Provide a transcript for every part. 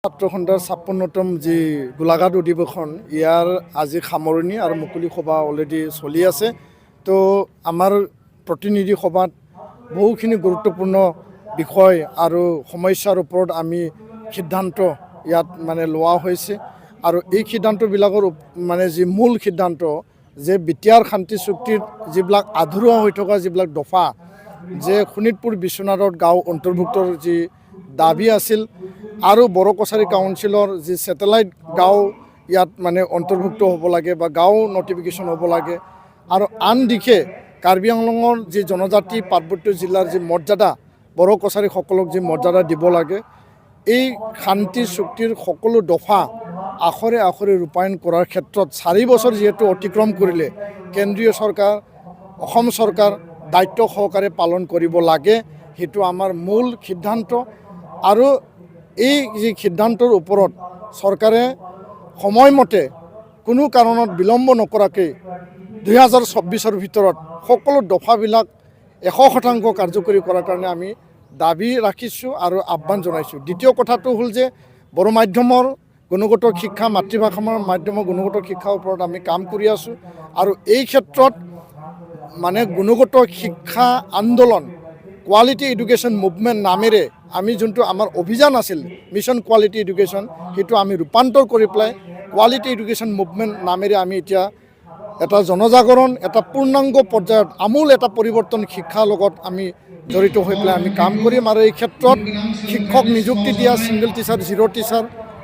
ছাত্ৰসন্থাৰ ৫৬তম যি গোলাঘাট অধিৱেশন ইয়াৰ আজি সামৰণি আৰু মুকলি সভা অলৰেডি চলি আছে। তো আমাৰ প্ৰতিনিধি সভাত বহুখিনি গুৰুত্বপূৰ্ণ বিষয় আৰু সমস্যাৰ ওপৰত আমি সিদ্ধান্ত ইয়াত লোৱা হৈছে আৰু এই সিদ্ধান্তবিলাকৰ যি মূল সিদ্ধান্ত যে বিটিআৰ শান্তি চুক্তিৰ যিবিলাক আধৰুৱা হৈ থকা যিবিলাক দফা যে শোণিতপুৰ বিশ্বনাথত গাঁও অন্তৰ্ভুক্তৰ যি দাবী আছিল আৰু বড়ো কছাৰী কাউন্সিলৰ যি ছেটেলাইট গাঁও ইয়াত অন্তৰ্ভুক্ত হ'ব লাগে বা গাঁও নটিফিকেশ্যন হ'ব লাগে আৰু আন দিশে কাৰ্বি আংলঙৰ যি জনজাতি পাৰ্বত্য জিলাৰ যি মৰ্যাদা বড়ো কছাৰীসকলক যি মৰ্যাদা দিব লাগে এই শান্তি চুক্তিৰ সকলো দফা আখৰে আখৰে ৰূপায়ণ কৰাৰ ক্ষেত্ৰত ৪ বছৰ যিহেতু অতিক্ৰম কৰিলে কেন্দ্ৰীয় চৰকাৰ অসম চৰকাৰ দায়িত্ব সহকাৰে পালন কৰিব লাগে সেইটো আমাৰ মূল সিদ্ধান্ত আৰু এই যি সিদ্ধান্তৰ ওপৰত চৰকাৰে সময়মতে কোনো কাৰণত বিলম্ব নকৰাকৈ ২০২৪ৰ ভিতৰত সকলো দফাবিলাক ১০০% কাৰ্যকৰী কৰাৰ কাৰণে আমি দাবী ৰাখিছোঁ আৰু আহ্বান জনাইছোঁ। দ্বিতীয় কথাটো হ'ল যে বড়ো মাধ্যমৰ গুণগত শিক্ষা মাতৃভাষা মাধ্যমৰ গুণগত শিক্ষাৰ ওপৰত আমি কাম কৰি আছোঁ আৰু এই ক্ষেত্ৰত গুণগত শিক্ষা আন্দোলন কোৱালিটি এডুকেশ্যন মুভমেণ্ট নামেৰে আমি যোনটো আমাৰ অভিযান আছিল মিছন কোৱালিটি এডুকেশ্যন সেইটো আমি ৰূপান্তৰ কৰি পেলাই কোৱালিটি এডুকেশ্যন মুভমেণ্ট নামেৰে আমি এতিয়া এটা জনজাগৰণ এটা পূৰ্ণাংগ পৰ্যায়ত আমূল এটা পৰিৱৰ্তন শিক্ষাৰ লগত আমি জড়িত হৈ পেলাই আমি কাম কৰিম আৰু এই ক্ষেত্ৰত শিক্ষক নিযুক্তি দিয়া ছিংগল টিচাৰ জিৰ' টিচাৰ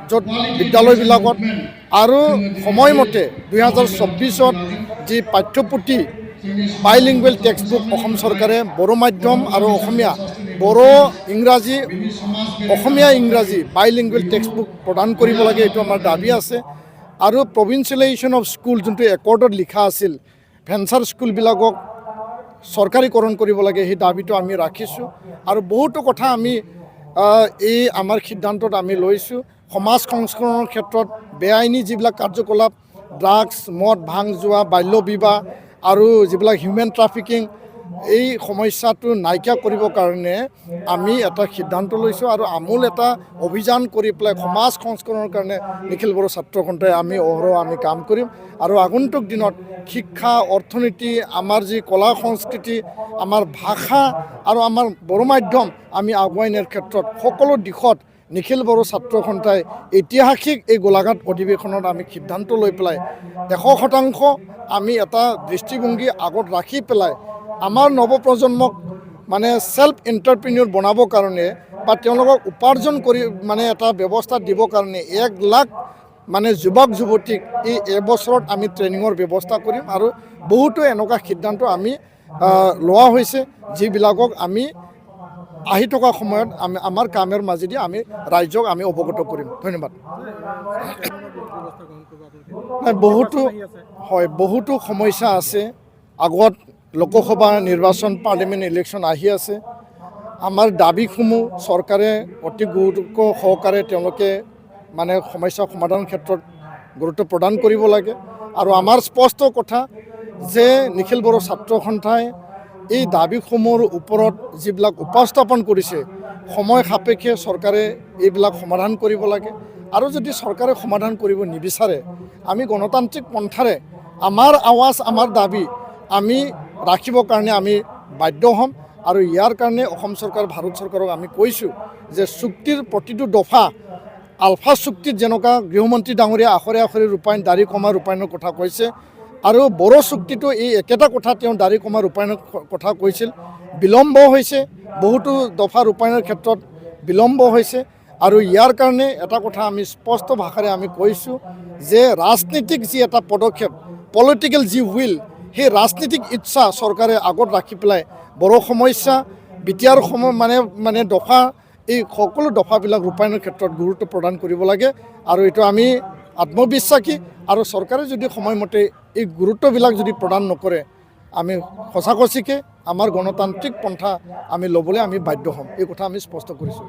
য'ত বিদ্যালয়বিলাকত আৰু সময়মতে ২০২৪ত যি পাঠ্যপুথি বাইলিংগুৱেল টেক্সটবুক অসম চৰকাৰে বড়ো মাধ্যম আৰু অসমীয়া বড়ো ইংৰাজী অসমীয়া ইংৰাজী বাইলিংগুৱেল টেক্সটবুক প্ৰদান কৰিব লাগে এইটো আমাৰ দাবী আছে আৰু প্ৰভিন্সিয়েলাইজেশ্যন অফ স্কুল যোনটো একৰ্ডত লিখা আছিল ভেঞ্চাৰ স্কুলবিলাকক চৰকাৰীকৰণ কৰিব লাগে সেই দাবীটো আমি ৰাখিছোঁ আৰু বহুতো কথা আমি এই আমাৰ সিদ্ধান্তত আমি লৈছোঁ। সমাজ সংস্কৰণৰ ক্ষেত্ৰত বেআইনী যিবিলাক কাৰ্যকলাপ ড্ৰাগছ মদ ভাং যোৱা বাল্য বিবাহ আৰু যিবিলাক হিউমেন ট্ৰাফিকিং এই সমস্যাটো নাইকিয়া কৰিবৰ কাৰণে আমি এটা সিদ্ধান্ত লৈছোঁ আৰু আমূল এটা অভিযান কৰি পেলাই সমাজ সংস্কৰণৰ কাৰণে নিখিল বড়ো ছাত্ৰ সন্থাই আমি অহৰহ আমি কাম কৰিম আৰু আগন্তুক দিনত শিক্ষা অৰ্থনীতি আমাৰ যি কলা সংস্কৃতি আমাৰ ভাষা আৰু আমাৰ বড়ো মাধ্যম আমি আগুৱাই নিয়াৰ ক্ষেত্ৰত সকলো দিশত নিখিল বড়ো ছাত্ৰ সন্থাই ঐতিহাসিক এই গোলাঘাট অধিৱেশনত আমি সিদ্ধান্ত লৈ পেলাই ১০০% আমি এটা দৃষ্টিভংগী আগত ৰাখি পেলাই আমাৰ নৱপ্ৰজন্মক সেল্ফ এণ্টাৰপ্ৰিনিয়ৰ বনাবৰ কাৰণে বা তেওঁলোকক উপাৰ্জন কৰি এটা ব্যৱস্থা দিবৰ কাৰণে ১ লাখ যুৱক যুৱতীক এই এবছৰত আমি ট্ৰেইনিঙৰ ব্যৱস্থা কৰিম আৰু বহুতো এনেকুৱা সিদ্ধান্ত আমি লোৱা হৈছে যিবিলাকক আমি আহি থকা সময়ত আমি আমাৰ কামৰ মাজেদি আমি ৰাইজক আমি অৱগত কৰিম। ধন্যবাদ। বহুতো সমস্যা আছে। আগত লোকসভা নিৰ্বাচন পাৰ্লিমেণ্ট ইলেকশ্যন আহি আছে। আমাৰ দাবীসমূহ চৰকাৰে অতি গুৰুত্ব সহকাৰে তেওঁলোকে সমস্যা সমাধানৰ ক্ষেত্ৰত গুৰুত্ব প্ৰদান কৰিব লাগে আৰু আমাৰ স্পষ্ট কথা যে নিখিল বড়ো ছাত্ৰ সন্থাই এই দাবীসমূহৰ ওপৰত যিবিলাক উপস্থাপন কৰিছে সময় সাপেক্ষে চৰকাৰে এইবিলাক সমাধান কৰিব লাগে আৰু যদি চৰকাৰে সমাধান কৰিব নিবিচাৰে আমি গণতান্ত্ৰিক পন্থাৰে আমাৰ আৱাজ আমাৰ দাবী আমি ৰাখিবৰ কাৰণে আমি বাধ্য হ'ম আৰু ইয়াৰ কাৰণে অসম চৰকাৰ ভাৰত চৰকাৰক আমি কৈছোঁ যে চুক্তিৰ প্ৰতিটো দফা আলফা চুক্তিত যেনেকুৱা গৃহমন্ত্ৰী ডাঙৰীয়া আখৰে আখৰে দাড়ি কমা ৰূপায়ণৰ কথা কৈছে আৰু বড়ো চুক্তিটো এই একেটা কথা তেওঁ দাড়ি কমা ৰূপায়ণৰ কথা কৈছিল। বিলম্ব হৈছে বহুতো দফা ৰূপায়ণৰ ক্ষেত্ৰত বিলম্ব হৈছে আৰু ইয়াৰ কাৰণে এটা কথা আমি স্পষ্ট ভাষাৰে আমি কৈছোঁ যে ৰাজনীতিক যি এটা পদক্ষেপ পলিটিকেল যি উইল সেই ৰাজনীতিক ইচ্ছা চৰকাৰে আগত ৰাখি পেলাই বড়ো সমস্যা বিটিআৰ দফা এই সকলো দফাবিলাক ৰূপায়ণৰ ক্ষেত্ৰত গুৰুত্ব প্ৰদান কৰিব লাগে আৰু এইটো আমি আত্মবিশ্বাসী আৰু চৰকাৰে যদি সময়মতে এই গুৰুত্ববিলাক যদি প্ৰদান নকৰে আমি সঁচাকৈ আমাৰ গণতান্ত্ৰিক পন্থা আমি ল'বলৈ আমি বাধ্য হ'ম এই কথা আমি স্পষ্ট কৰিছোঁ।